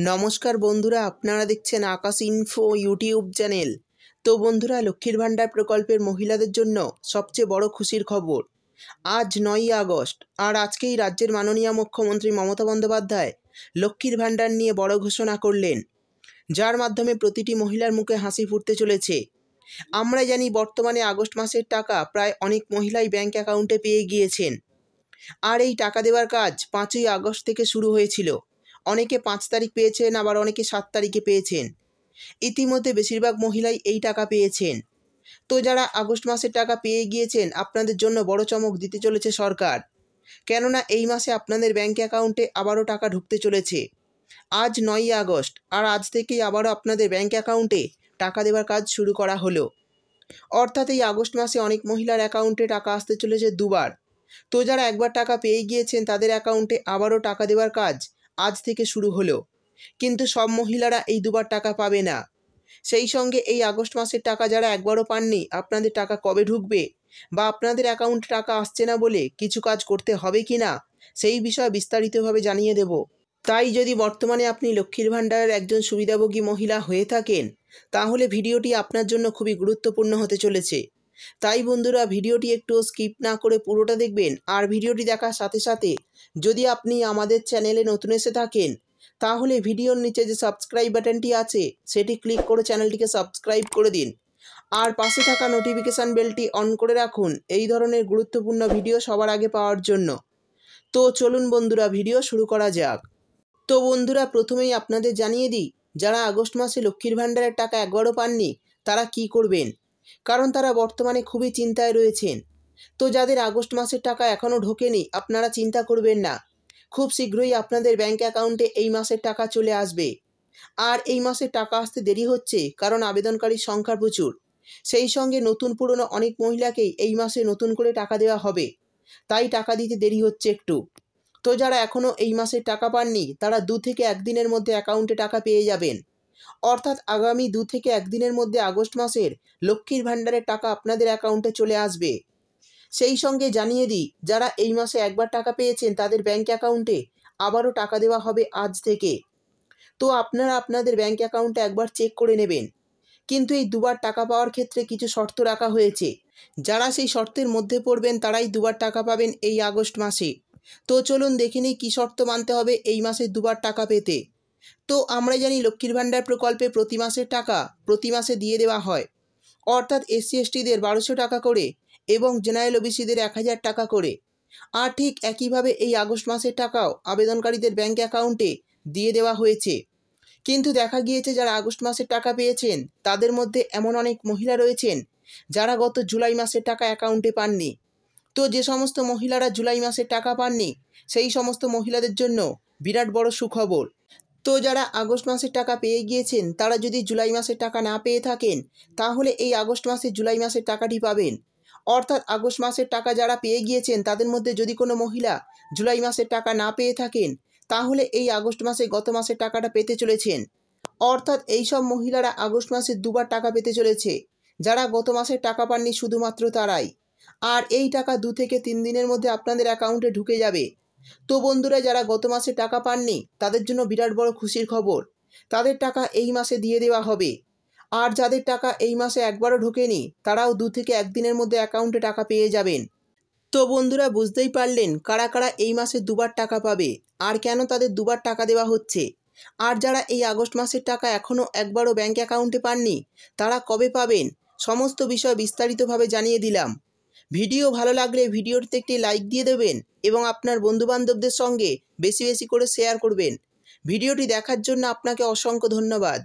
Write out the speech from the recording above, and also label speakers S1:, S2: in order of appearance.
S1: নমস্কার বন্ধুরা, আপনারা দেখছেন আকাশ ইনফো ইউটিউব চ্যানেল। তো বন্ধুরা, লক্ষ্মীর ভাণ্ডার প্রকল্পের মহিলাদের জন্য সবচেয়ে বড় খুশির খবর। আজ 9ই আগস্ট, আর আজকেই রাজ্যের মাননীয় মুখ্যমন্ত্রী মমতা বন্দ্যোপাধ্যায় লক্ষ্মীর ভাণ্ডার নিয়ে বড় ঘোষণা করলেন, যার মাধ্যমে প্রতিটি মহিলার মুখে হাসি ফুটতে চলেছে। আমরা জানি বর্তমানে আগস্ট মাসের টাকা প্রায় অনেক মহিলাই ব্যাংক অ্যাকাউন্টে পেয়ে গিয়েছেন। আর এই টাকা দেওয়ার কাজ 5ই আগস্ট থেকে শুরু হয়েছিল। অনেকে 5 তারিখ পেয়েছেন, আবার অনেকে 7 তারিখে পেয়েছেন। ইতিমধ্যে বেশিরভাগ মহিলাই এই টাকা পেয়েছেন। তো যারা আগস্ট মাসের টাকা পেয়ে গিয়েছেন, আপনাদের জন্য বড় চমক দিতে চলেছে সরকার। কেননা এই মাসে আপনাদের ব্যাংক অ্যাকাউন্টে আবারও টাকা ঢুকতে চলেছে। আজ 9ই আগস্ট, আর আজ থেকেই আবারও আপনাদের ব্যাংক অ্যাকাউন্টে টাকা দেওয়ার কাজ শুরু করা হলো। অর্থাৎ এই আগস্ট মাসে অনেক মহিলার অ্যাকাউন্টে টাকা আসতে চলেছে দুবার। তো যারা একবার টাকা পেয়ে গিয়েছেন, তাদের অ্যাকাউন্টে আবারও টাকা দেওয়ার কাজ আজ থেকে শুরু হলো। কিন্তু সব মহিলারা এই দুবার টাকা পাবে না। সেই সঙ্গে এই আগস্ট মাসের টাকা যারা একবারও পাননি, আপনাদের টাকা কবে ঢুকবে বা আপনাদের অ্যাকাউন্টে টাকা আসছে না বলে কিছু কাজ করতে হবে কি না, সেই বিষয়ে বিস্তারিতভাবে জানিয়ে দেব। তাই যদি বর্তমানে আপনি লক্ষ্মীর ভাণ্ডারের একজন সুবিধাভোগী মহিলা হয়ে থাকেন, তাহলে ভিডিওটি আপনার জন্য খুবই গুরুত্বপূর্ণ হতে চলেছে। তাই বন্ধুরা, ভিডিওটি একটু স্কিপ না করে পুরোটা দেখবেন। আর ভিডিওটি দেখার সাথে সাথে যদি আপনি আমাদের চ্যানেলে নতুন এসে থাকেন, তাহলে ভিডিওর নিচে যে সাবস্ক্রাইব বাটনটি আছে সেটি ক্লিক করে চ্যানেলটিকে সাবস্ক্রাইব করে দিন। আর পাশে থাকা নোটিফিকেশান বেলটি অন করে রাখুন এই ধরনের গুরুত্বপূর্ণ ভিডিও সবার আগে পাওয়ার জন্য। তো চলুন বন্ধুরা, ভিডিও শুরু করা যাক। তো বন্ধুরা, প্রথমেই আপনাদের জানিয়ে দিই, যারা আগস্ট মাসে লক্ষ্মীর ভাণ্ডারের টাকা একবারও পাননি, তারা কি করবেন, কারণ তারা বর্তমানে খুবই চিন্তায় রয়েছেন। তো যাদের আগস্ট মাসের টাকা এখনও ঢোকেনি, আপনারা চিন্তা করবেন না। খুব শীঘ্রই আপনাদের ব্যাংক অ্যাকাউন্টে এই মাসের টাকা চলে আসবে। আর এই মাসের টাকা আসতে দেরি হচ্ছে কারণ আবেদনকারীর সংখ্যা প্রচুর। সেই সঙ্গে নতুন পুরনো অনেক মহিলাকেই এই মাসে নতুন করে টাকা দেওয়া হবে, তাই টাকা দিতে দেরি হচ্ছে একটু। তো যারা এখনও এই মাসের টাকা পাননি, তারা 2 থেকে 1 দিনের মধ্যে অ্যাকাউন্টে টাকা পেয়ে যাবেন। অর্থাৎ আগামী 2 থেকে 1 দিনের মধ্যে আগস্ট মাসের লক্ষ্মীর ভাণ্ডারের টাকা আপনাদের অ্যাকাউন্টে চলে আসবে। সেই সঙ্গে জানিয়ে দিই, যারা এই মাসে একবার টাকা পেয়েছেন, তাদের ব্যাংক অ্যাকাউন্টে আবারও টাকা দেওয়া হবে আজ থেকে। তো আপনারা আপনাদের ব্যাংক অ্যাকাউন্টে একবার চেক করে নেবেন। কিন্তু এই দুবার টাকা পাওয়ার ক্ষেত্রে কিছু শর্ত রাখা হয়েছে। যারা সেই শর্তের মধ্যে পড়বেন, তারাই দুবার টাকা পাবেন এই আগস্ট মাসে। তো চলুন দেখে নিই কী শর্ত মানতে হবে এই মাসে দুবার টাকা পেতে। তো আমরা জানি লক্ষ্মীর ভাণ্ডার প্রকল্পে প্রতি মাসের টাকা প্রতি মাসে দিয়ে দেওয়া হয়। অর্থাৎ এসসি এসটিদের 1200 টাকা করে এবং জেনারেল ওবিসিদের 1000 টাকা করে। আর ঠিক একইভাবে এই আগস্ট মাসের টাকাও আবেদনকারীদের ব্যাংক অ্যাকাউন্টে দিয়ে দেওয়া হয়েছে। কিন্তু দেখা গিয়েছে, যারা আগস্ট মাসের টাকা পেয়েছেন, তাদের মধ্যে এমন অনেক মহিলা রয়েছেন যারা গত জুলাই মাসের টাকা অ্যাকাউন্টে পাননি। তো যে সমস্ত মহিলারা জুলাই মাসের টাকা পাননি, সেই সমস্ত মহিলাদের জন্য বিরাট বড় সুখবর। তো যারা আগস্ট মাসের টাকা পেয়ে গিয়েছেন, তারা যদি জুলাই মাসের টাকা না পেয়ে থাকেন, তাহলে এই আগস্ট মাসে জুলাই মাসের টাকাটি পাবেন। অর্থাৎ আগস্ট মাসের টাকা যারা পেয়ে গিয়েছেন, তাদের মধ্যে যদি কোনো মহিলা জুলাই মাসের টাকা না পেয়ে থাকেন, তাহলে এই আগস্ট মাসে গত মাসের টাকাটা পেতে চলেছেন। অর্থাৎ এই সব মহিলারা আগস্ট মাসে দুবার টাকা পেতে চলেছে। যারা গত মাসের টাকা পাননি, শুধুমাত্র তারাই। আর এই টাকা 2 থেকে 3 দিনের মধ্যে আপনাদের অ্যাকাউন্টে ঢুকে যাবে। তো বন্ধুরা, যারা গত মাসে টাকা পাননি, তাদের জন্য বিরাট বড় খুশির খবর। তাদের টাকা এই মাসে দিয়ে দেওয়া হবে। আর যাদের টাকা এই মাসে একবারও ঢোকেনি, তারাও 2 থেকে 1 দিনের মধ্যে অ্যাকাউন্টে টাকা পেয়ে যাবেন। তো বন্ধুরা, বুঝতেই পারলেন কারা কারা এই মাসে দুবার টাকা পাবে আর কেন তাদের দুবার টাকা দেওয়া হচ্ছে। আর যারা এই আগস্ট মাসের টাকা এখনও একবারও ব্যাংক অ্যাকাউন্টে পাননি, তারা কবে পাবেন, সমস্ত বিষয় বিস্তারিতভাবে জানিয়ে দিলাম। ভিডিও ভালো লাগলে ভিডিওটিতে একটি লাইক দিয়ে দেবেন এবং আপনার বন্ধুবান্ধবদের সঙ্গে বেশি বেশি করে শেয়ার করবেন। ভিডিওটি দেখার জন্য আপনাকে অসংখ্য ধন্যবাদ।